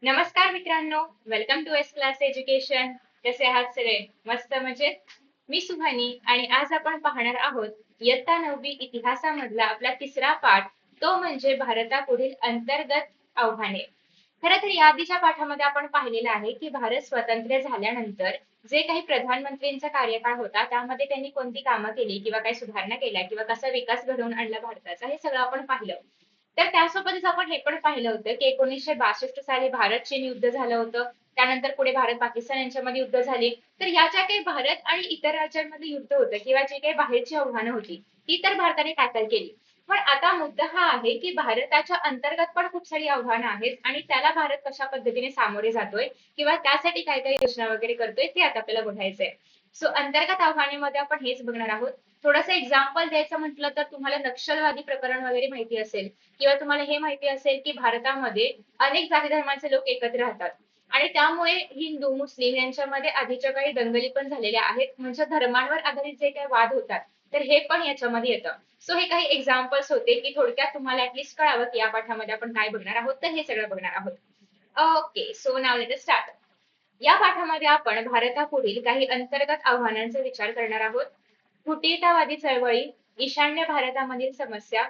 नमस्कार मित्रांनो, welcome to S class education. कसे आहात सगळे? मस्त मजेत. मी सुहानी आणि आज आपण पाहणार आहोत इयत्ता 9वी इतिहासामधला आपला तिसरा पाठ, तो म्हणजे भारतापुढील अंतर्गत आव्हाने. खरं तर या आधीच्या पाठामध्ये आपण पाहिलेलं आहे की भारत स्वतंत्र झाल्यानंतर जे काही प्रधानमंत्रींचा कार्यकाळ होता त्यामध्ये त्यांनी कोणती कामं केली किंवा काही सुधारणा केल्या किंवा कसा विकास घडवून आणला भारताचा, हे सगळं आपण पाहिलं. तर त्यासोबतच आपण हे पण पाहिलं होतं की 1962 साली भारत चीन युद्ध झालं होतं. त्यानंतर पुढे भारत पाकिस्तान यांच्यामध्ये युद्ध झाली. तर या ज्या काही भारत आणि इतर राज्यांमध्ये युद्ध होतं किंवा जी काही बाहेरची आव्हानं होती ती तर भारताने टॅकल केली. पण आता मुद्दा हा आहे की भारताच्या अंतर्गत पण खूप सारी आव्हानं आहेत आणि त्याला भारत कशा पद्धतीने सामोरे जातोय किंवा त्यासाठी काय काय योजना वगैरे करतोय ते आता आपल्याला बघायचंय. सो अंतर्गत आव्हानामध्ये आपण हेच बघणार आहोत. थोडंसं एक्झाम्पल द्यायचं म्हटलं तर तुम्हाला नक्षलवादी प्रकरण वगैरे माहिती असेल किंवा तुम्हाला हे माहिती असेल की भारतामध्ये अनेक जाती धर्माचे लोक एकत्र राहतात आणि त्यामुळे हिंदू मुस्लिम यांच्यामध्ये आधीच्या काही दंगली पण झालेल्या आहेत. म्हणजे धर्मांवर आधारित जे काही वाद होतात तर हे पण याच्यामध्ये येतं. सो हे काही एक्झाम्पल्स होते की थोडक्यात तुम्हाला ऍटलीस्ट कळावं की या पाठामध्ये आपण काय बघणार आहोत, तर हे सगळं बघणार आहोत. Okay, so now let us start. या पाठामध्ये आपण भारतापुढील काही अंतर्गत आव्हानांचा विचार करणार आहोत. फुटीरतावादी चळवळी, ईशान्य भारतामधील समस्या.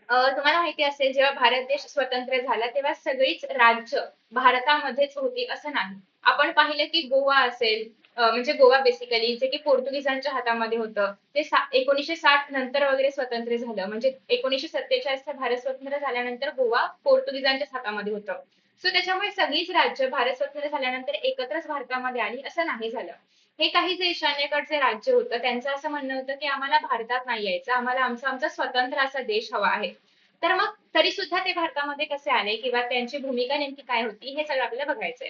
तुम्हाला माहिती असेल जेव्हा भारत देश स्वतंत्र झाला तेव्हा सगळीच राज्य भारतामध्येच होती असं नाही. आपण पाहिलं की गोवा असेल, म्हणजे गोवा बेसिकली जे की पोर्तुगीजांच्या हातामध्ये होतं ते 1960 नंतर वगैरे स्वतंत्र झालं. म्हणजे 1947 भारत स्वतंत्र झाल्यानंतर गोवा पोर्तुगीजांच्याच हातामध्ये होतं. सो त्याच्यामुळे सगळीच राज्य भारत स्वतंत्र झाल्यानंतर एकत्रच भारतामध्ये आली असं नाही झालं. हे काही जे ईशान्येकडचे राज्य होतं त्यांचं असं म्हणणं होतं की आम्हाला भारतात नाही यायचं, आम्हाला आमचा आमचा स्वतंत्र असा देश हवा आहे. तर मग तरी सुद्धा ते भारतामध्ये कसे आले किंवा त्यांची भूमिका नेमकी काय होती हे सगळं आपल्याला बघायचंय.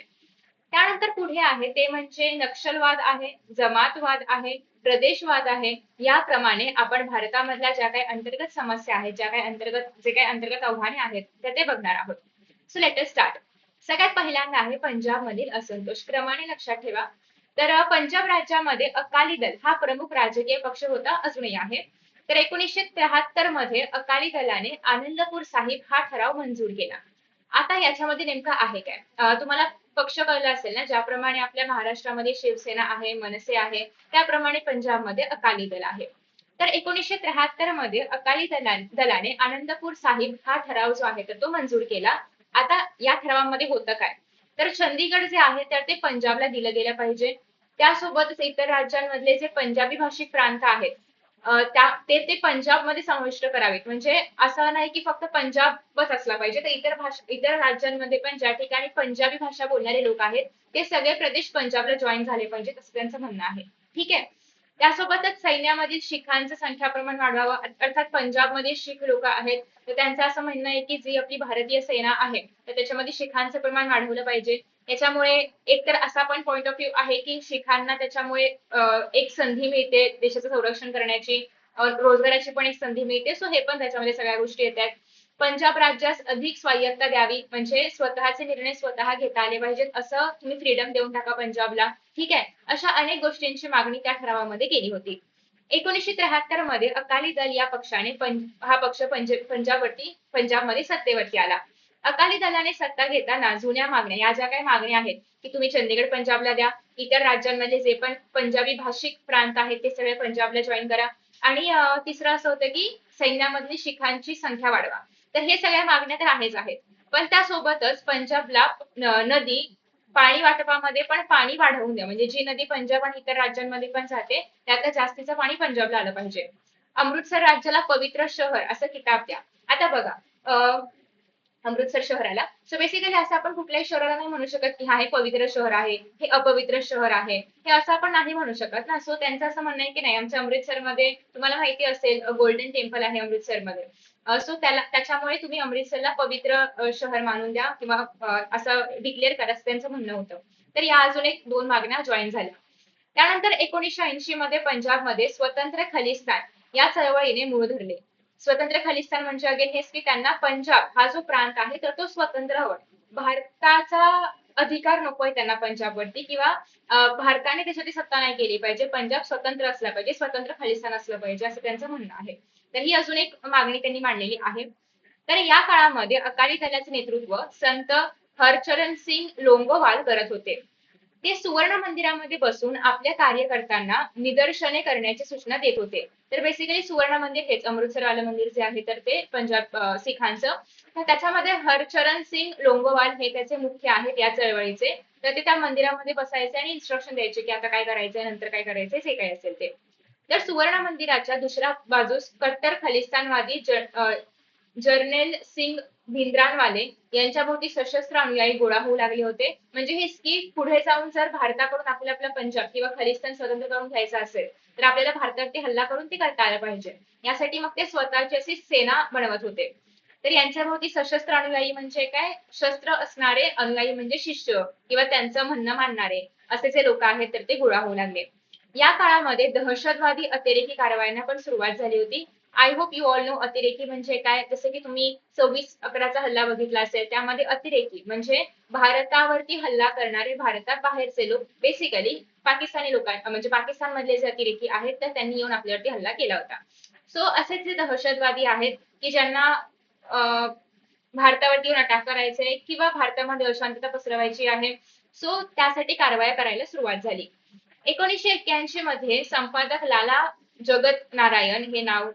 त्यानंतर पुढे आहे ते म्हणजे नक्षलवाद आहे, जमातवाद आहे, प्रदेशवाद आहे. याप्रमाणे आपण भारतामधल्या ज्या काही अंतर्गत समस्या आहेत, ज्या काही अंतर्गत जे काही अंतर्गत आव्हाने आहेत तर ते बघणार आहोत. So let us start. सगळ्यात पहिल्यांदा आहे पंजाब मधील असंतोष. क्रमाने लक्षात ठेवा. तर पंजाब राज्यामध्ये अकाली दल हा प्रमुख राजकीय पक्ष होता, अजूनही आहे. तर 1973 मध्ये अकाली दलाने आनंदपूर साहिब हा ठराव मंजूर केला. आता याच्यामध्ये नेमकं आहे काय, तुम्हाला पक्ष कळला असेल ना, ज्याप्रमाणे आपल्या महाराष्ट्रामध्ये शिवसेना आहे, मनसे आहे, त्याप्रमाणे पंजाबमध्ये अकाली दल आहे. तर 1973 मध्ये अकाली दलाने आनंदपूर साहिब हा ठराव जो आहे तर तो मंजूर केला. आता या ठरावामध्ये होतं काय, तर चंदीगड जे आहे तर ते पंजाबला दिलं गेलं पाहिजे. त्यासोबतच इतर राज्यांमधले जे पंजाबी भाषिक प्रांत आहेत ते पंजाबमध्ये समाविष्ट करावेत. म्हणजे असं नाही की फक्त पंजाबच असला पाहिजे, तर इतर राज्यांमध्ये पण ज्या ठिकाणी पंजाबी भाषा बोलणारे लोक आहेत ते सगळे प्रदेश पंजाबला जॉईन झाले पाहिजेत असं त्यांचं म्हणणं आहे. ठीक आहे. त्यासोबतच सैन्यामधील शिखांचं संख्याप्रमाण वाढवावं, अर्थात पंजाबमध्ये शीख लोक आहेत तर त्यांचं असं म्हणणं आहे की जी आपली भारतीय सेना आहे तर त्याच्यामध्ये शिखांचं प्रमाण वाढवलं पाहिजे. याच्यामुळे एक तर असा पण पॉइंट ऑफ व्ह्यू आहे की शिखांना त्याच्यामुळे एक संधी मिळते देशाचं संरक्षण करण्याची, रोजगाराची पण एक संधी मिळते. सो हे पण त्याच्यामध्ये सगळ्या गोष्टी येतात. पंजाब राज्यास अधिक स्वायत्ता द्यावी, म्हणजे स्वतःचे निर्णय स्वतः घेता आले पाहिजेत, असं तुम्ही फ्रीडम देऊन टाका पंजाबला. ठीक आहे. अशा अनेक गोष्टींची मागणी त्या ठरावामध्ये केली होती. 1973 मध्ये अकाली दल या पक्षाने हा पक्ष पंजाबमध्ये सत्तेवरती आला. अकाली दलाने सत्ता घेताना जुन्या मागण्या, या ज्या काही मागण्या आहेत की तुम्ही चंदीगड पंजाबला द्या, इतर राज्यांमध्ये जे पण पंजाबी भाषिक प्रांत आहेत ते सगळे पंजाबला जॉईन करा, आणि तिसरं असं होतं की सैन्यामधली शिखांची संख्या वाढवा. तर हे सगळ्या मागण्या तर आहेच आहेत. पण त्यासोबतच पंजाबला नदी पाणी वाटपामध्ये पण पाणी वाढवून द्या, म्हणजे जी नदी पंजाब आणि इतर राज्यांमध्ये पण जाते त्यातलं जास्तीचं पाणी पंजाबला आलं पाहिजे. अमृतसर राज्याला पवित्र शहर असं किताब द्या. आता बघा, अमृतसर शहराला, सो बेसिकली असं आपण कुठल्याही शहराला नाही म्हणू शकत की हा हे पवित्र शहर आहे, हे अपवित्र शहर आहे, हे असं आपण नाही म्हणू शकत ना. सो त्यांचं असं म्हणणं आहे की नाही, आमच्या अमृतसरमध्ये तुम्हाला माहिती असेल गोल्डन टेम्पल आहे अमृतसरमध्ये. सो त्याच्यामुळे तुम्ही अमृतसरला पवित्र शहर मानून द्या किंवा असं डिक्लेअर करा असं त्यांचं म्हणणं होतं. तर या अजून एक दोन मागण्या जॉईन झाल्या. त्यानंतर 1980 मध्ये पंजाबमध्ये स्वतंत्र खलिस्तान या चळवळीने मूळ धरले. स्वतंत्र खलिस्तान म्हणजे अगेन हेच की त्यांना पंजाब हा जो प्रांत आहे तर तो स्वतंत्र हवा, भारताचा अधिकार नकोय त्यांना पंजाबवरती, किंवा भारताने त्याच्यावरती सत्ता नाही केली पाहिजे, पंजाब स्वतंत्र असला पाहिजे, स्वतंत्र खलिस्तान असलं पाहिजे असं त्यांचं म्हणणं आहे. तर ही अजून एक मागणी त्यांनी मांडलेली आहे. तर या काळामध्ये अकाली दलाचे नेतृत्व संत हरचरण सिंग लोंगोवाल करत होते. ते सुवर्ण मंदिरामध्ये बसून आपल्या कार्यकर्त्यांना निदर्शने करण्याची सूचना देत होते. तर बेसिकली सुवर्ण मंदिर हेच अमृतसर वालं मंदिर जे आहे तर ते पंजाब सिखांचं. तर त्याच्यामध्ये हरचरण सिंग लोंगोवाल हे त्याचे मुख्य आहेत या चळवळीचे. तर ते त्या मंदिरामध्ये बसायचे आणि इन्स्ट्रक्शन द्यायचे की आता काय करायचंय, नंतर काय करायचंय, जे काही असेल ते. तर सुवर्ण मंदिराच्या दुसऱ्या बाजूस कट्टर खलिस्तानवादी जर्नेल सिंग भिंद्रानवाले यांच्या भोवती सशस्त्र अनुयायी गोळा होऊ लागले होते. म्हणजे हेच की पुढे जाऊन जर भारताकडून आपल्या पंजाब किंवा खलिस्तान स्वतंत्र करून घ्यायचं असेल तर आपल्याला भारतावरती हल्ला करून ते करता आलं पाहिजे. यासाठी मग ते स्वतःची अशी सेना बनवत होते. तर यांच्या भोवती सशस्त्र अनुयायी म्हणजे काय, शस्त्र असणारे अनुयायी म्हणजे शिष्य किंवा त्यांचं म्हणणं मानणारे असे जे लोक आहेत तर ते गोळा होऊ लागले. या काळामध्ये दहशतवादी अतिरेकी कारवायांना पण सुरुवात झाली होती. I hope you all know अतिरेकी म्हणजे काय. जसं की तुम्ही 26/11चा हल्ला बघितला असेल, त्यामध्ये अतिरेकी म्हणजे भारतावरती हल्ला करणारे भारतात बाहेरचे लोक, बेसिकली पाकिस्तानी लोकांना म्हणजे पाकिस्तान मधले जे अतिरेकी आहेत तर त्यांनी येऊन आपल्यावरती हल्ला केला होता. सो असेच जे दहशतवादी आहेत की ज्यांना भारतावरती येऊन अटॅक करायचे किंवा भारतामध्ये अशांतता पसरवायची आहे, सो त्यासाठी कारवाया करायला सुरुवात झाली. 1981 मध्ये संपादक लाला जगत नारायण हे नाव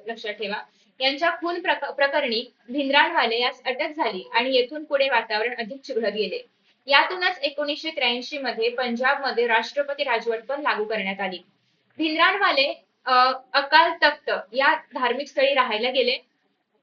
लक्षात ठेवा, यांच्या खून प्रकरणी भिंद्रानवाले यास अटक झाली आणि येथून पुढे वातावरण अधिक चिघळत गेले. यातूनच 1983 मध्ये पंजाब मध्ये राष्ट्रपती राजवट पण लागू करण्यात आली. भिंद्रानवाले अकाल तख्त या धार्मिक स्थळी राहायला गेले.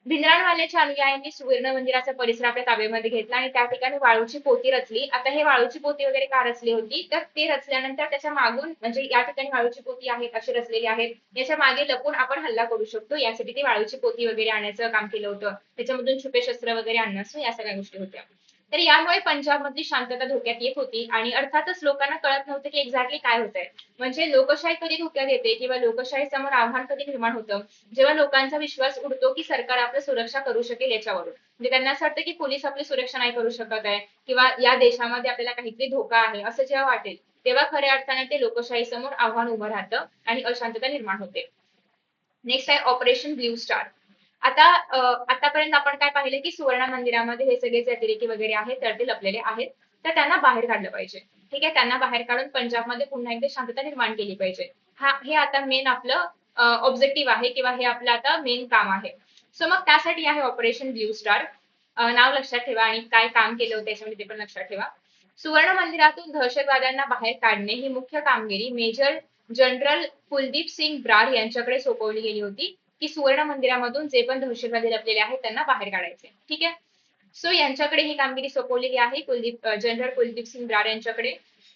भिंद्रानवाल्याच्या अनुयायांनी सुवर्ण मंदिराचा परिसर आपल्या ताब्यामध्ये घेतला आणि त्या ठिकाणी वाळूची पोती रचली. आता हे वाळूची पोती वगैरे का रचली होती, तर ते रचल्यानंतर त्याच्या मागून म्हणजे या ठिकाणी वाळूची पोती आहेत अशी रचलेली आहेत, याच्या मागे लपून आपण हल्ला करू शकतो यासाठी ती वाळूची पोती वगैरे आणायचं काम केलं होतं. त्याच्यामधून छुपे शस्त्र वगैरे आणणं, सो या सगळ्या गोष्टी होत्या. तर यामुळे पंजाबमधली शांतता धोक्यात येत होती आणि अर्थातच लोकांना कळत नव्हतं की एक्झॅक्टली काय होतंय. म्हणजे लोकशाही कधी धोक्यात येते किंवा लोकशाही समोर आव्हान कधी निर्माण होतं, जेव्हा लोकांचा विश्वास उडतो की सरकार आपली सुरक्षा करू शकेल याच्यावरून. म्हणजे त्यांना असं वाटतं की पोलीस आपली सुरक्षा नाही करू शकत आहे किंवा या देशामध्ये आपल्याला काहीतरी धोका आहे असं जेव्हा वाटेल, तेव्हा खऱ्या अर्थाने ते लोकशाही समोर आव्हान उभं राहतं आणि अशांतता निर्माण होते. नेक्स्ट आहे ऑपरेशन ब्ल्यू स्टार. आता आतापर्यंत आपण काय पाहिलं की सुवर्ण मंदिरामध्ये हे सगळे जे अतिरेकी वगैरे आहेत तर ते लपलेले आहेत, तर त्यांना बाहेर काढलं पाहिजे. ठीक आहे, त्यांना बाहेर काढून पंजाबमध्ये पुन्हा एकदा शांतता निर्माण केली पाहिजे. हे आता मेन आपलं ऑब्जेक्टिव्ह आहे किंवा हे आपलं आता मेन काम आहे. सो मग त्यासाठी आहे ऑपरेशन ब्ल्यू स्टार. नाव लक्षात ठेवा आणि काय काम केलं होतं त्याच्यामध्ये ते पण लक्षात ठेवा. सुवर्ण मंदिरातून दहशतवाद्यांना बाहेर काढणे ही मुख्य कामगिरी मेजर जनरल कुलदीप सिंग ब्रार यांच्याकडे सोपवली गेली होती की सुवर्ण मंदिरामधून जे पण दहशतवादी लपलेले आहेत त्यांना बाहेर काढायचे. ठीक आहे, सो यांच्याकडे ही कामगिरी सोपवलेली आहे जनरल कुलदीप सिंग ब्रार यांच्याकडे.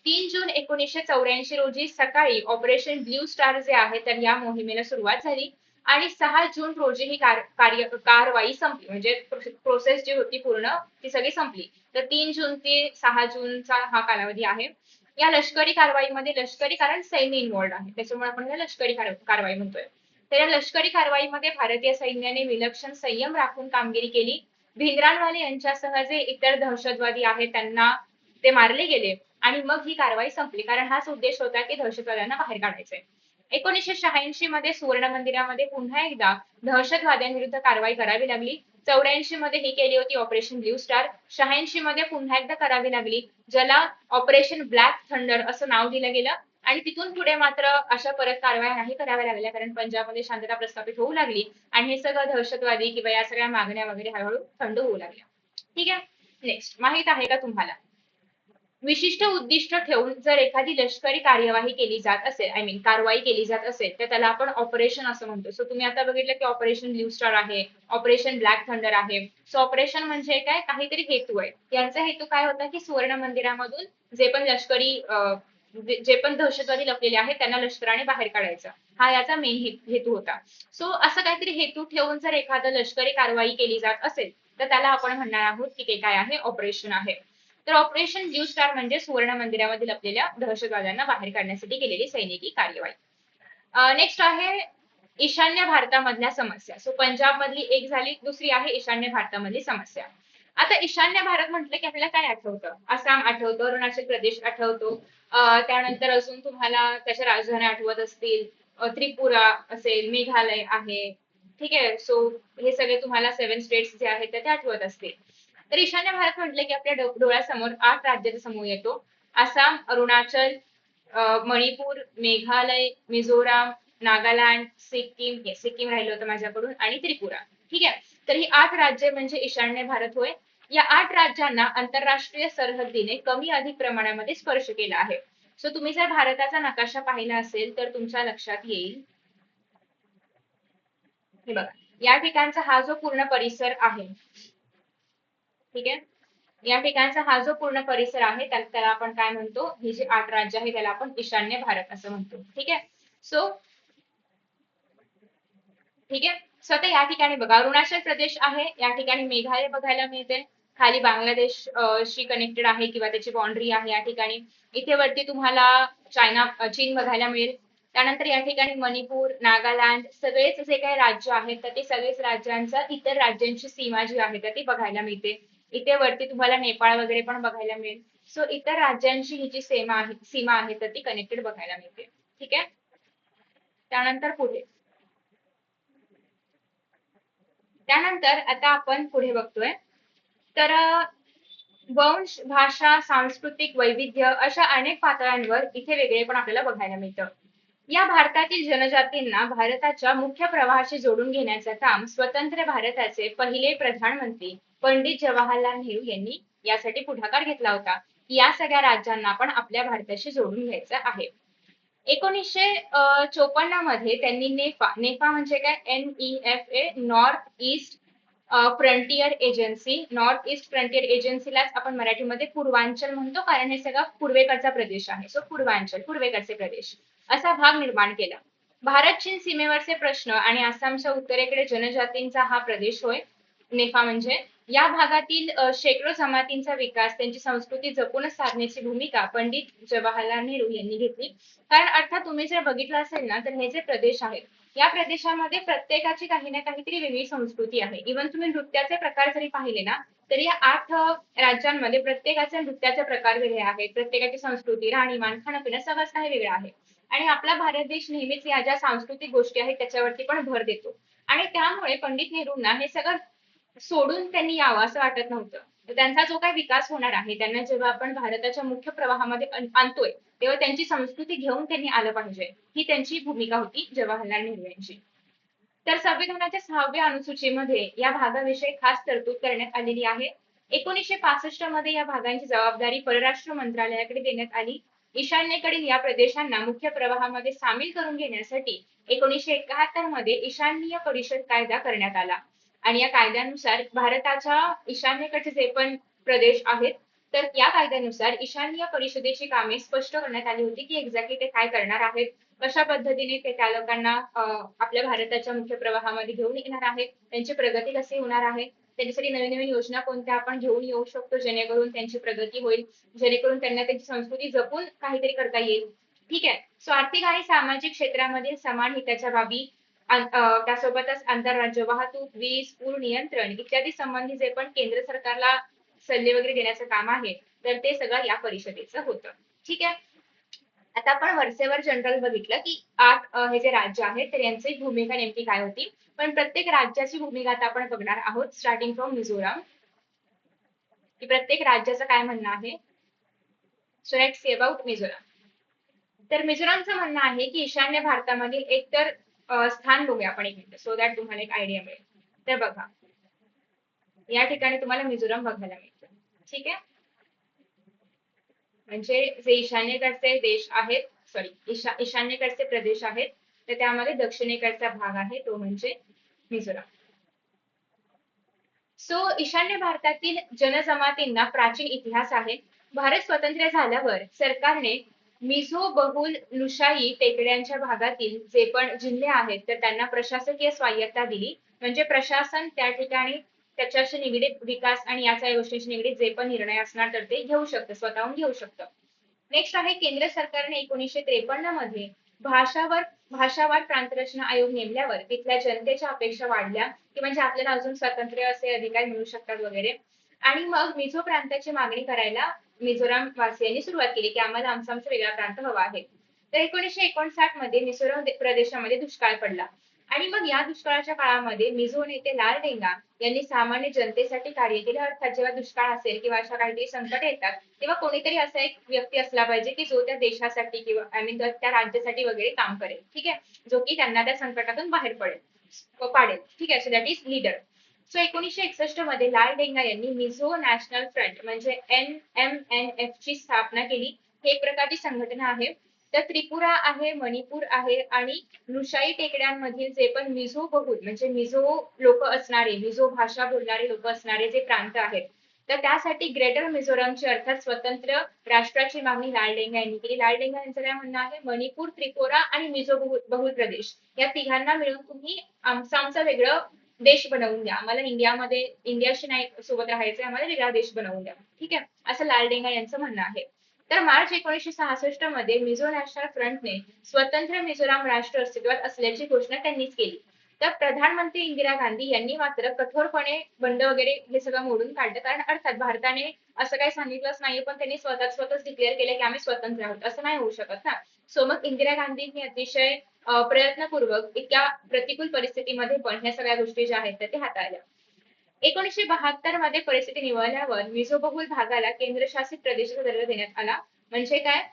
3 जून 1984 रोजी सकाळी ऑपरेशन ब्ल्यू स्टार जे आहे तर या मोहिमेला सुरुवात झाली आणि 6 जून रोजी ही कारवाई संपली. म्हणजे प्रोसेस जी होती पूर्ण ती सगळी संपली. तर 3 जून ते 6 जूनचा हा कालावधी आहे. या लष्करी कारवाईमध्ये लष्करी कारण सैन्य इन्व्हॉल्ड आहे त्याच्यामुळे आपण लष्करी कारवाई म्हणतोय. तर या लष्करी कारवाईमध्ये भारतीय सैन्याने विलक्षण संयम राखून कामगिरी केली. भिंद्रानवाले यांच्यासह जे इतर दहशतवादी आहेत त्यांना ते मारले गेले आणि मग ही कारवाई संपली, कारण हाच उद्देश होता की दहशतवाद्यांना बाहेर काढायचे. 1986 मध्ये सुवर्ण मंदिरामध्ये पुन्हा एकदा दहशतवाद्यांविरुद्ध कारवाई करावी लागली. 84 मध्ये ही केली होती ऑपरेशन ब्ल्यू स्टार. 86 मध्ये पुन्हा एकदा करावी लागली, ज्याला ऑपरेशन ब्लॅक थंडर असं नाव दिलं गेलं. आणि तिथून पुढे मात्र अशा परत कारवाया नाही कराव्या लागल्या, कारण पंजाबमध्ये शांतता प्रस्थापित होऊ लागली आणि हे सगळं दहशतवादी किंवा या सगळ्या मागण्या वगैरे हळूहळू थंड होऊ लागल्या. ठीक आहे, नेक्स्ट माहित आहे का तुम्हाला, विशिष्ट उद्दिष्ट ठेवून जर एखादी लष्करी कार्यवाही केली जात असेल, आय मीन कारवाई केली जात असेल, तर त्याला आपण ऑपरेशन असं म्हणतो. सो तुम्ही आता बघितलं की ऑपरेशन ब्ल्यू स्टार आहे, ऑपरेशन ब्लॅक थंडर आहे. सो ऑपरेशन म्हणजे काय, काहीतरी हेतू आहे. यांचा हेतू काय होता की सुवर्ण मंदिरामधून जे पण लष्करी जे पण दहशतवादी लपलेले आहेत त्यांना लष्कराने बाहेर काढायचं, हा याचा मेन हेतू होता. सो असं काहीतरी हेतू ठेवून जर एखादं लष्करी कारवाई केली जात असेल तर त्याला आपण म्हणणार आहोत की ते काय आहे, ऑपरेशन आहे. तर ऑपरेशन ब्ल्यू स्टार म्हणजे सुवर्ण मंदिरामध्ये लपलेल्या दहशतवाद्यांना बाहेर काढण्यासाठी केलेली सैनिकी कार्यवाही. नेक्स्ट आहे ईशान्य भारतामधल्या समस्या. सो पंजाब मधली एक झाली, दुसरी आहे ईशान्य भारतामधली समस्या. आता ईशान्य भारत म्हटलं की आपल्याला काय आठवतं, आसाम आठवतं, अरुणाचल प्रदेश आठवतो, त्यानंतर अजून तुम्हाला त्याच्या राजधान्या आठवत असतील, त्रिपुरा असेल, मेघालय आहे. ठीक आहे, सो हे सगळे तुम्हाला 7 स्टेट्स जे आहेत ते आठवत असतील. तर ईशान्य भारत म्हटलं की आपल्या डोळ्यासमोर 8 राज्याचा समूह येतो. आसाम, अरुणाचल, मणिपूर, मेघालय, मिझोराम, नागालँड, सिक्कीम, सिक्कीम राहिलं होतं माझ्याकडून, आणि त्रिपुरा. ठीक आहे. तर ही 8 राज्य म्हणजे ईशान्य भारत होय. या 8 राज्यांना आंतरराष्ट्रीय सरहद्दीने कमी अधिक प्रमाणामध्ये स्पर्श केला आहे. सो तुम्ही जर भारताचा नकाशा पाहिला असेल तर तुमच्या लक्षात येईल, हे बघा, या ठिकाणचा हा जो पूर्ण परिसर आहे, ठीक आहे, या ठिकाणचा हा जो पूर्ण परिसर आहे त्याला आपण काय म्हणतो, ही जी 8 राज्य आहे त्याला आपण ईशान्य भारत असं म्हणतो. ठीक आहे. सो ठीक आहे. सो आता या ठिकाणी बघा, अरुणाचल प्रदेश आहे, या ठिकाणी मेघालय बघायला मिळते, खाली बांगलादेश शी कनेक्टेड आहे किंवा त्याची बाउंड्री आहे या ठिकाणी. इथे वरती तुम्हाला चीन बघायला मिळेल. त्यानंतर या ठिकाणी मणिपूर, नागालँड, सगळेच जे काही राज्य आहेत तर ते सगळेच राज्यांचा इतर राज्यांची सीमा जी आहे तर ती बघायला मिळते. इथे वरती तुम्हाला नेपाळ वगैरे पण बघायला मिळेल. सो इतर राज्यांची ही जी सीमा आहे तर ती कनेक्टेड बघायला मिळते. ठीक आहे. त्यानंतर पुढे, त्यानंतर आता आपण पुढे बघतोय, तर वंश, भाषा, सांस्कृतिक वैविध्य अशा अनेक पातळ्यांवर इथे वेगळे पण आपल्याला बघायला मिळतं. या भारतातील जनजातींना भारताच्या मुख्य प्रवाहाशी जोडून घेण्याचं काम स्वतंत्र भारताचे पहिले प्रधानमंत्री पंडित जवाहरलाल नेहरू यांनी यासाठी पुढाकार घेतला होता. या सगळ्या राज्यांना पण आपल्या भारताशी जोडून घ्यायचं आहे. 1954 मध्ये त्यांनी नेफा म्हणजे काय, NEFA, north east frontier agency, north east frontier एजन्सीलाच आपण मराठीमध्ये पूर्वांचल म्हणतो, कारण हे सगळं पूर्वेकडचा प्रदेश आहे. सो पूर्वांचल, पूर्वेकडचे प्रदेश असा भाग निर्माण केला. भारत चीन सीमेवरचे प्रश्न आणि आसामच्या उत्तरेकडे जनजातींचा हा प्रदेश होय नेफा म्हणजे. या भागातील शेकडो जमातींचा विकास, त्यांची संस्कृती जपूनच साधण्याची भूमिका पंडित जवाहरलाल नेहरू यांनी घेतली. कारण अर्थात तुम्ही जर बघितलं असेल ना, तर हे जे प्रदेश आहेत या प्रदेशामध्ये प्रत्येकाची काही ना काहीतरी वेगळी संस्कृती आहे. इव्हन तुम्ही नृत्याचे प्रकार जरी पाहिले ना, तरी या 8 राज्यांमध्ये प्रत्येकाचे नृत्याचे प्रकार वेगळे आहेत. प्रत्येकाची संस्कृती, राहणीमान, खाणंपिणं सगळंच काही वेगळं आहे. आणि आपला भारत देश नेहमीच या ज्या सांस्कृतिक गोष्टी आहेत त्याच्यावरती पण भर देतो. आणि त्यामुळे पंडित नेहरूंना हे सगळं सोडून त्यांनी यावं असं वाटत नव्हतं. तर त्यांचा जो काही विकास होणार आहे, त्यांना जेव्हा आपण भारताच्या मुख्य प्रवाहामध्ये आणतोय तेव्हा त्यांची संस्कृती घेऊन त्यांनी आलं पाहिजे, ही त्यांची भूमिका होती जवाहरलाल नेहरू यांची. तर संविधानाच्या 6व्या अनुसूचीमध्ये या भागाविषयी खास तरतूद करण्यात आलेली आहे. 1965 मध्ये या भागांची जबाबदारी परराष्ट्र मंत्रालयाकडे देण्यात आली. ईशान्येकडील या प्रदेशांना मुख्य प्रवाहामध्ये सामील करून घेण्यासाठी 1971 मध्ये ईशान्य परिषद कायदा करण्यात आला. आणि या कायद्यानुसार भारताच्या ईशान्येकडचे जे पण प्रदेश आहेत तर या कायद्यानुसार ईशान्य परिषदेची कामे स्पष्ट करण्यात आली होती की एक्झॅक्टली ते काय करणार आहेत, कशा पद्धतीने ते त्या लोकांना आपल्या भारताच्या मुख्य प्रवाहामध्ये घेऊन येणार आहेत, त्यांची प्रगती कशी होणार आहे, त्यांच्यासाठी नवीन नवीन योजना कोणत्या आपण घेऊन येऊ शकतो जेणेकरून त्यांची प्रगती होईल, जेणेकरून त्यांना त्यांची संस्कृती जपून काहीतरी करता येईल. ठीक आहे. सो आर्थिक आणि सामाजिक क्षेत्रामधील समान हिताच्या बाबी, त्यासोबतच आंतरराज्य वाहतूक, वीज, पूर नियंत्रण इत्यादी संबंधी जे पण केंद्र सरकारला सल्ले वगैरे देण्याचं काम आहे तर ते सगळं या परिषदेचं होतं. ठीक आहे. आता आपण वरचेवर जनरल बघितलं की 8 हे जे राज्य आहेत तर यांची भूमिका नेमकी काय होती, पण प्रत्येक राज्याची भूमिका आता आपण बघणार आहोत, स्टार्टिंग फ्रॉम मिझोराम, की प्रत्येक राज्याचं काय म्हणणं आहे. So let's see about Mizoram. तर मिझोरामचं म्हणणं आहे की ईशान्य भारतामधील एकतर स्थान बघूया आपण एक मिनिट, सो दॅट तुम्हाला एक आयडिया मिळेल. तर बघा, या ठिकाणी तुम्हाला मिझोराम बघायला मिळतं. ठीक आहे. म्हणजे जे ईशान्येकडचे देश आहेत, सॉरी ईशान्येकडचे प्रदेश आहेत तर त्यामध्ये दक्षिणेकडचा भाग आहे तो म्हणजे मिझोराम. सो ईशान्य भारतातील जनजमातींना प्राचीन इतिहास आहे. भारत स्वतंत्र झाल्यावर सरकारने मिझो बहुल लुशाई टेकड्यांच्या भागातील जे पण जिल्हे आहेत तर त्यांना प्रशासकीय स्वायत्ता दिली. म्हणजे प्रशासन त्या ठिकाणी त्याच्याशी निगडीत विकास आणि या सगळ्या गोष्टींशी निगडीत जे पण निर्णय असणार तर ते घेऊ शकतं, स्वतःहून घेऊ शकतं. नेक्स्ट आहे केंद्र सरकारने 1953 मध्ये भाषावर भाषावार प्रांतरचना आयोग नेमल्यावर तिथल्या जनतेच्या अपेक्षा वाढल्या की म्हणजे आपल्याला अजून स्वातंत्र्य असे अधिकार मिळू शकतात वगैरे. आणि मग मिझो प्रांताची मागणी करायला मिझोराम वासियांनी सुरुवात केली की आम्हाला आमचा वेगळा प्रांत हवा आहे. तर 1959 मध्ये मिझोराम प्रदेशामध्ये दुष्काळ पडला आणि मग या दुष्काळाच्या काळामध्ये मिझो नेते लालडेंगा यांनी सामान्य जनतेसाठी कार्य केले. अर्थात जेव्हा दुष्काळ असेल किंवा अशा काहीतरी संकट येतात तेव्हा कोणीतरी असा एक व्यक्ती असला पाहिजे की जो त्या देशासाठी किंवा आय मीन त्या राज्यासाठी वगैरे काम करेल. ठीक आहे, जो की त्यांना त्या संकटातून बाहेर पाडेल. ठीक आहे, so that is leader. So 1961 मध्ये लालडेंगा यांनी मिझो नॅशनल फ्रंट म्हणजे NMNF ची स्थापना केली. हे एक प्रकारची संघटना आहे. तर त्रिपुरा आहे, मणिपूर आहे आणि लुशाई टेकड्यांमधील जे पण मिझो बहुल म्हणजे मिझो लोक असणारे, मिझो भाषा बोलणारे लोक असणारे जे प्रांत आहेत, तर त्यासाठी ग्रेटर मिझोरामची अर्थात स्वतंत्र राष्ट्राची मागणी लालडेंगा यांनी केली. लालडेंगा यांचं काय म्हणणं आहे, मणिपूर, त्रिपुरा आणि मिझो बहुल प्रदेश या तिघांना मिळून तुम्ही आमचं वेगळं देश बनवून द्या. आम्हाला इंडियामध्ये इंडियाशी नाही सोबत राहायचंय, आम्हाला वेगळा देश बनवून द्या. ठीक आहे, असं लालडेंगा यांचं म्हणणं आहे. तर मार्च 1966 मध्ये मिझो नॅशनल फ्रंटने स्वतंत्र मिझोराम राष्ट्र अस्तित्वात असल्याची घोषणा त्यांनीच केली. तर प्रधानमंत्री इंदिरा गांधी यांनी मात्र कठोरपणे बंड वगैरे हे सगळं मोडून काढलं. कारण अर्थात भारताने असं काही सांगितलंच नाही, पण त्यांनी स्वतःच डिक्लेअर केलं की आम्ही स्वतंत्र आहोत. असं नाही होऊ शकत ना. सो मग इंदिरा गांधींनी अतिशय प्रयत्नपूर्वक इतक्या प्रतिकूल परिस्थितीमध्ये पण ह्या सगळ्या गोष्टी ज्या आहेत त्या हाताळल्या. 1972 मध्ये परिस्थिती निवळल्यावर मिझो बहुल भागाला केंद्रशासित प्रदेशाचा दर्जा देण्यात आला. म्हणजे काय,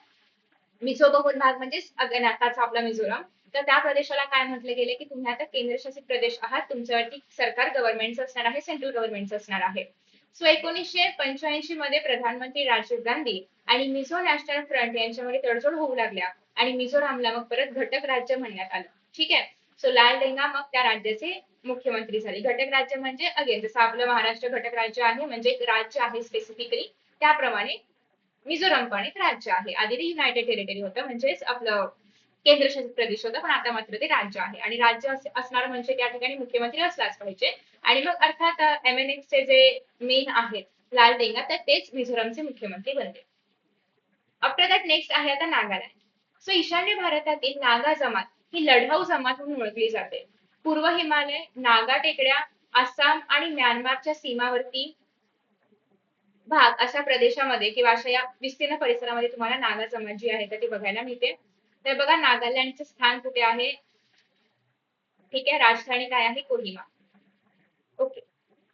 मिझो बहुल भाग म्हणजेच आताचा आपला मिझोराम. तर त्या प्रदेशाला काय म्हटले गेले की तुम्ही आता केंद्रशासित प्रदेश आहात, तुमच्यावरती सरकार गव्हर्नमेंटचं असणार आहे, सेंट्रल गव्हर्नमेंटचं असणार आहे. सो 1985 मध्ये प्रधानमंत्री राजीव गांधी आणि मिझो नॅशनल फ्रंट यांच्यामध्ये तडजोड होऊ लागल्या आणि मिझोरामला मग परत घटक राज्य म्हणण्यात आलं. ठीक आहे, सो लालडेंगा मग त्या राज्याचे मुख्यमंत्री झाले. घटक राज्य म्हणजे अगेन जसं आपलं महाराष्ट्र घटक राज्य आहे, म्हणजे एक राज्य आहे स्पेसिफिकली, त्याप्रमाणे मिझोराम पण एक राज्य आहे. आधी ते युनायटेड टेरिटरी होतं, म्हणजेच आपलं केंद्रशासित प्रदेश होता, पण आता मात्र ते राज्य आहे. आणि राज्य असणार म्हणजे त्या ठिकाणी मुख्यमंत्री असलाच पाहिजे. आणि मग अर्थात MNF चे जे मेन आहेत लालडेंगा, तर तेच मिझोरामचे मुख्यमंत्री बनले. आफ्टर दॅट नेक्स्ट आहे आता नागालँड. सो ईशान्य भारतातील नागा जमात ही लढाऊ जमात म्हणून ओळखली जाते. पूर्व हिमालय, नागा टेकड्या, आसाम आणि म्यानमारच्या सीमावर्ती भाग अशा प्रदेशामध्ये किंवा अशा या विस्तीर्ण परिसरामध्ये तुम्हाला नागा जमात जी आहे तर ती बघायला मिळते. तर बघा नागालँडचे स्थान कुठे आहे. ठीक आहे, राजधानी काय आहे, Kohima. Okay,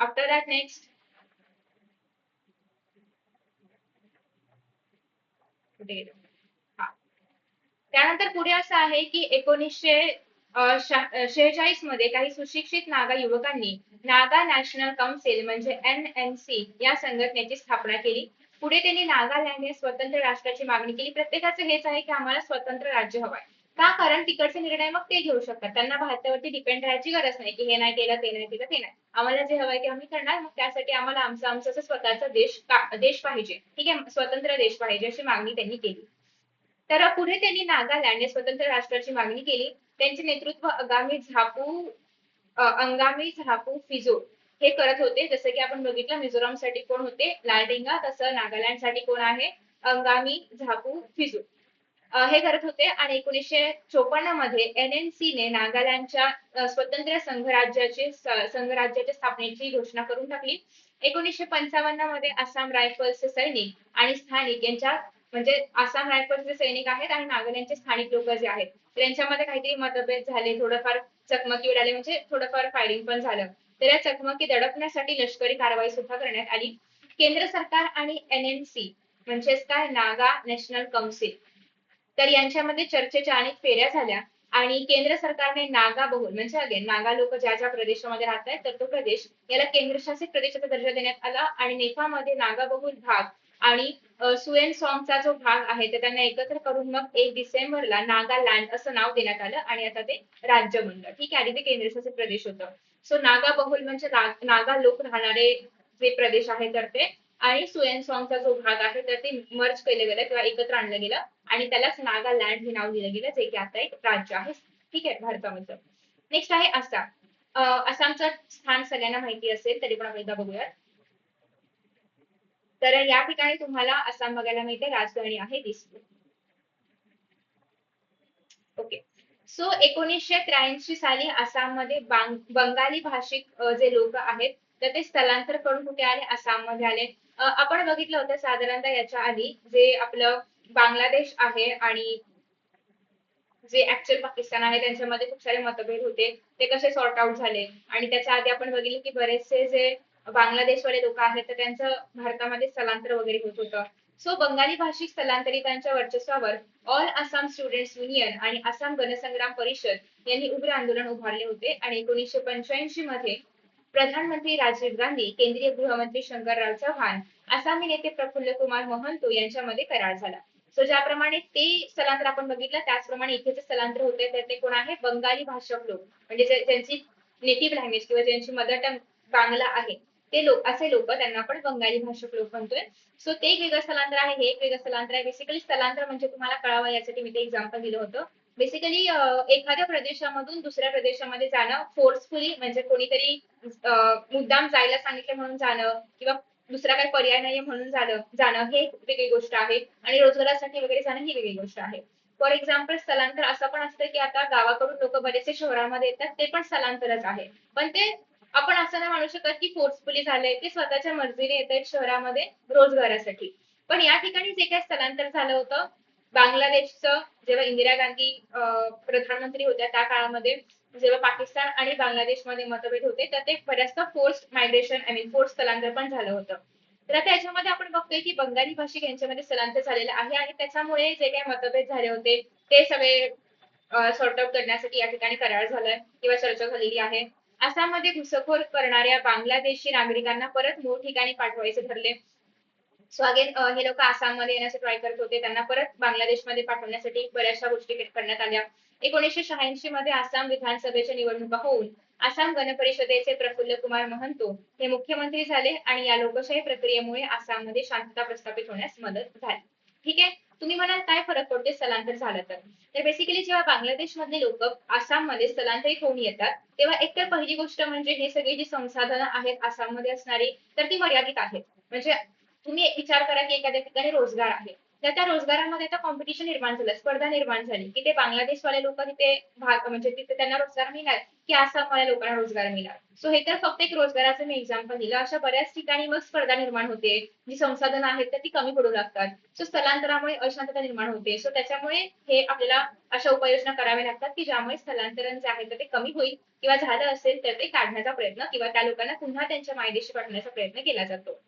after that next कुठे हा, त्यानंतर पुढे असं आहे की 1946 मध्ये काही सुशिक्षित नागा युवकांनी नागा नॅशनल काउन्सिल म्हणजे NNC या संघटनेची स्थापना केली. पुढे त्यांनी नागालँडने स्वतंत्र राष्ट्राची मागणी केली. प्रत्येकाचं हेच आहे की आम्हाला स्वतंत्र राज्य हवंय. का, कारण तिकडचे निर्णय मग ते घेऊ शकतात, त्यांना भारतावरती डिपेंड राहायची गरज नाही की हे नाही केलं ते नाही केलं ते नाही, आम्हाला जे हवंय ते आम्ही करणार. मग त्यासाठी आम्हाला आमचं स्वतःचा देश पाहिजे. ठीक आहे, स्वतंत्र देश पाहिजे अशी मागणी त्यांनी केली. तर पुढे त्यांनी नागालँड या स्वतंत्र राष्ट्राची मागणी केली. त्यांचे नेतृत्व अंगामी झापू फिजो हे करत होते. जसं की आपण बघितलं मिझोराम साठी कोण होते, लालडेंगा, तसं नागालँड साठी कोण आहे, अंगामी झापू फिजो हे करत होते. आणि 1954 मध्ये NNC ने नागालँडच्या स्वतंत्र संघराज्याच्या स्थापनेची घोषणा करून टाकली. 1955 मध्ये आसाम रायफल्सचे सैनिक आणि स्थानिक यांच्या म्हणजे आसाम रायफल्सचे सैनिक आहेत आणि नागालँडचे स्थानिक लोक जे आहेत त्यांच्यामध्ये काहीतरी मतभेद झाले, थोडंफार चकमकी उडाली, म्हणजे थोडंफार फायरिंग पण झालं. तर या चकमकी दडपण्यासाठी लष्करी कारवाई सुद्धा करण्यात आली. केंद्र सरकार आणि NNC म्हणजेच काय, नागा नॅशनल काउन्सिल, तर यांच्यामध्ये चर्चेच्या अनेक फेऱ्या झाल्या आणि केंद्र सरकारने नागा बहुल म्हणजे अगेन नागा लोक ज्या ज्या प्रदेशामध्ये राहत आहेत तर तो प्रदेश याला केंद्रशासित प्रदेशाचा दर्जा देण्यात आला. आणि नेपाळमध्ये नागा बहुल भाग आणि सुएन सॉंगचा जो भाग आहे तर त्यांना एकत्र करून मग 1 डिसेंबरला नागालँड असं नाव देण्यात आलं आणि आता ते राज्य बनलं. ठीक आहे, आधी ते केंद्रशासित प्रदेश होतं. सो नागा बहुल म्हणजे नागा लोक राहणारे जे प्रदेश आहे तर ते, आणि सुएन सॉंगचा जो भाग आहे तर ते मर्ज केलं गेलं किंवा एकत्र आणलं गेलं आणि त्यालाच नागालँड हे नाव दिलं गेलं, जे की आता एक राज्य आहे. ठीक आहे, भारतामध्ये. नेक्स्ट आहे आसाम. आसामचं स्थान सगळ्यांना माहिती असेल तरी पण आपण एकदा बघूयात. तर या ठिकाणी तुम्हाला आसाम बघायला मिळते, राजधानी आहे दिसपूर. ओके, सो 1983 साली आसाममध्ये बंगाली भाषिक जे लोक आहेत तर ते स्थलांतर करून कुठे आले, आसाममध्ये आले. आपण बघितलं होतं साधारणतः याच्या आधी जे आपलं बांगलादेश आहे आणि जे ऍक्च्युअल पाकिस्तान आहे त्यांच्यामध्ये खूप सारे मतभेद होते, ते कसे सॉर्ट आउट झाले. आणि त्याच्या आधी आपण बघितलं की बरेचसे जे बांगलादेशवाले लोक आहेत तर त्यांचं भारतामध्ये स्थलांतर वगैरे होत होतं. सो बंगाली भाषिक स्थलांतरितांच्या वर्चस्वावर ऑल आसाम स्टुडंट्स युनियन आणि आसाम गणसंग्राम परिषद यांनी उग्र आंदोलन उभारले होते आणि 1985 मध्ये प्रधानमंत्री राजीव गांधी, केंद्रीय गृहमंत्री शंकरराव चव्हाण, आसामी नेते प्रफुल्ल कुमार महंतो यांच्यामध्ये करार झाला. सो ज्याप्रमाणे ते स्थलांतर आपण बघितलं त्याचप्रमाणे इथे जे स्थलांतर होते ते कोण आहे, बंगाली भाषक लोक, म्हणजे ज्यांची नेटिव्ह लँग्वेज किंवा ज्यांची मदर टंग बांगला आहे ते लोक, असे लोक त्यांना आपण बंगाली भाषक लोक म्हणतोय. सो ते एक वेगळं स्थलांतर आहे, हे एक वेगळं स्थलांतर आहे. बेसिकली स्थलांतर म्हणजे तुम्हाला कळावं यासाठी मी ते एक्झाम्पल दिलं होतं. बेसिकली एखाद्या प्रदेशामधून दुसऱ्या प्रदेशामध्ये जाणं फोर्सफुली, म्हणजे कोणीतरी मुद्दाम जायला सांगितलं म्हणून जाणं किंवा दुसरा काही पर्याय नाही म्हणून जाणं हे वेगळी गोष्ट आहे. आणि रोजगारासाठी वगैरे जाणं ही वेगळी गोष्ट आहे. फॉर एक्झाम्पल स्थलांतर असं पण असतं की आता गावाकडून लोक बरेचसे शहरामध्ये येतात, ते पण स्थलांतरच आहे. पण ते आपण असं नाही म्हणू शकत की फोर्सफुली झालंय, ते स्वतःच्या मर्जीने येत आहेत शहरामध्ये रोजगारासाठी. पण या ठिकाणी जे काही स्थलांतर झालं होतं बांगलादेशचं, जेव्हा इंदिरा गांधी प्रधानमंत्री होत्या त्या काळामध्ये, जेव्हा पाकिस्तान आणि बांगलादेशमध्ये मतभेद होते तर ते बऱ्याचदा force migration I mean force स्थलांतर पण झालं होतं. तर आता याच्यामध्ये आपण बघतोय की बंगाली भाषिक यांच्यामध्ये स्थलांतर झालेलं आहे आणि त्याच्यामुळे जे काही मतभेद झाले होते ते सगळे सॉर्ट आउट करण्यासाठी या ठिकाणी करार झालाय किंवा चर्चा झालेली आहे. आसाममध्ये घुसखोर करणाऱ्या बांगलादेशी नागरिकांना परत मूळ ठिकाणी पाठवायचे ठरले. सो अगेन हे लोक आसाममध्ये येण्यासाठी ट्राय करत होते, त्यांना परत बांगलादेशमध्ये पाठवण्यासाठी बऱ्याचशा गोष्टी करण्यात आल्या. 1986 मध्ये आसाम विधानसभेच्या निवडणुका होऊन आसाम गण परिषदेचे प्रफुल्ल कुमार महंतो हे मुख्यमंत्री झाले आणि या लोकशाही प्रक्रियेमुळे आसाममध्ये शांतता प्रस्थापित होण्यास मदत झाली. ठीक आहे, तुम्ही म्हणाल काय फरक पडते स्थलांतर झालं तर बेसिकली जेव्हा बांगलादेशमधले लोक आसाममध्ये स्थलांतरित होऊन येतात तेव्हा एकतर पहिली गोष्ट म्हणजे हे सगळी जी संसाधनं आहेत आसाममध्ये असणारी तर ती मर्यादित आहेत. म्हणजे तुम्ही विचार करा की एखाद्या ठिकाणी रोजगार आहे, तर त्या रोजगारामध्ये आता कॉम्पिटिशन निर्माण झालं, स्पर्धा निर्माण झाली की ते बांगलादेशवाले लोक तिथे भाग म्हणजे तिथे त्यांना रोजगार मिळणार की आसामवाल्या लोकांना रोजगार मिळणार. सो हे तर फक्त एक रोजगाराचं मी एक्झाम्पल दिलं. अशा बऱ्याच ठिकाणी मग स्पर्धा निर्माण होते, जी संसाधनं आहेत तर ती कमी पडू लागतात. सो स्थलांतरामुळे अशांतता निर्माण होते. सो त्याच्यामुळे हे आपल्याला अशा उपाययोजना कराव्या लागतात की ज्यामुळे स्थलांतरण जे आहे तर ते कमी होईल किंवा झालं असेल तर ते काढण्याचा प्रयत्न किंवा त्या लोकांना पुन्हा त्यांच्या मायदेशी पाठवण्याचा प्रयत्न केला जातो.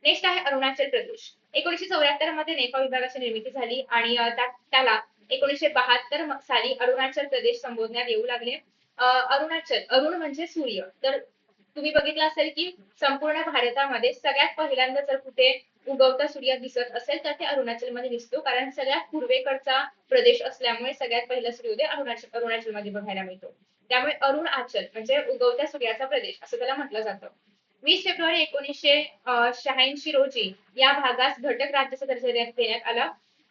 नेक्स्ट आहे अरुणाचल प्रदेश. 1974 मध्ये नेपाळ विभागाची निर्मिती झाली आणि त्याला 1972 साली अरुणाचल प्रदेश संबोधण्यात येऊ लागले. अरुणाचल, अरुण म्हणजे सूर्य. तर तुम्ही बघितलं असेल की संपूर्ण भारतामध्ये सगळ्यात पहिल्यांदा जर कुठे उगवता सूर्य दिसत असेल तर ते अरुणाचलमध्ये दिसतो, कारण सगळ्यात पूर्वेकडचा प्रदेश असल्यामुळे सगळ्यात पहिला सूर्योदय अरुणाचलमध्ये बघायला मिळतो. त्यामुळे अरुणाचल म्हणजे उगवत्या सूर्याचा प्रदेश असं त्याला म्हटलं जातं. 20 फेब्रुवारी 1986 रोजी या भागास घटक राज्याचा दर्जा देण्यात आला.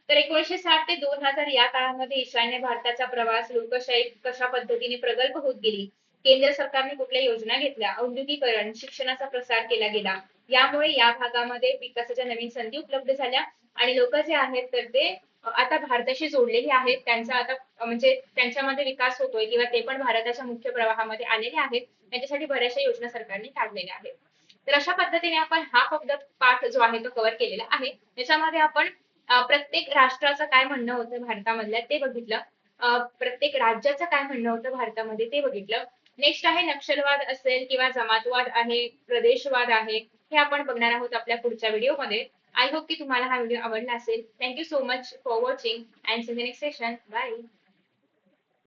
तर 1960 ते 2000 या काळामध्ये ईशान्य भारताचा प्रवास लोकशाही कशा पद्धतीने प्रगल्भ होत गेली, केंद्र सरकारने कुठल्या योजना घेतल्या, औद्योगिकरण, शिक्षणाचा प्रसार केला गेला, यामुळे या भागामध्ये विकासाच्या नवीन संधी उपलब्ध झाल्या आणि लोक जे आहेत तर ते आता भारताशी जोडलेली आहेत. त्यांचा आता म्हणजे त्यांच्यामध्ये विकास होतोय किंवा ते पण भारताच्या मुख्य प्रवाहामध्ये आलेले आहेत. त्यांच्यासाठी बऱ्याचशा योजना सरकारने काढलेल्या आहेत. तर अशा पद्धतीने आपण हा पद्धत पाठ जो आहे तो कव्हर केलेला आहे. त्याच्यामध्ये आपण प्रत्येक राष्ट्राचं काय म्हणणं होतं भारतामधल्या ते बघितलं, प्रत्येक राज्याचं काय म्हणणं होतं भारतामध्ये ते बघितलं. नेक्स्ट आहे नक्षलवाद असेल किंवा जमातवाद आहे, प्रदेशवाद आहे, हे आपण बघणार आहोत आपल्या पुढच्या व्हिडिओमध्ये. आय होप की तुम्हाला हा व्हिडिओ आवडला असेल. Thank you so much for watching and see next session. Bye.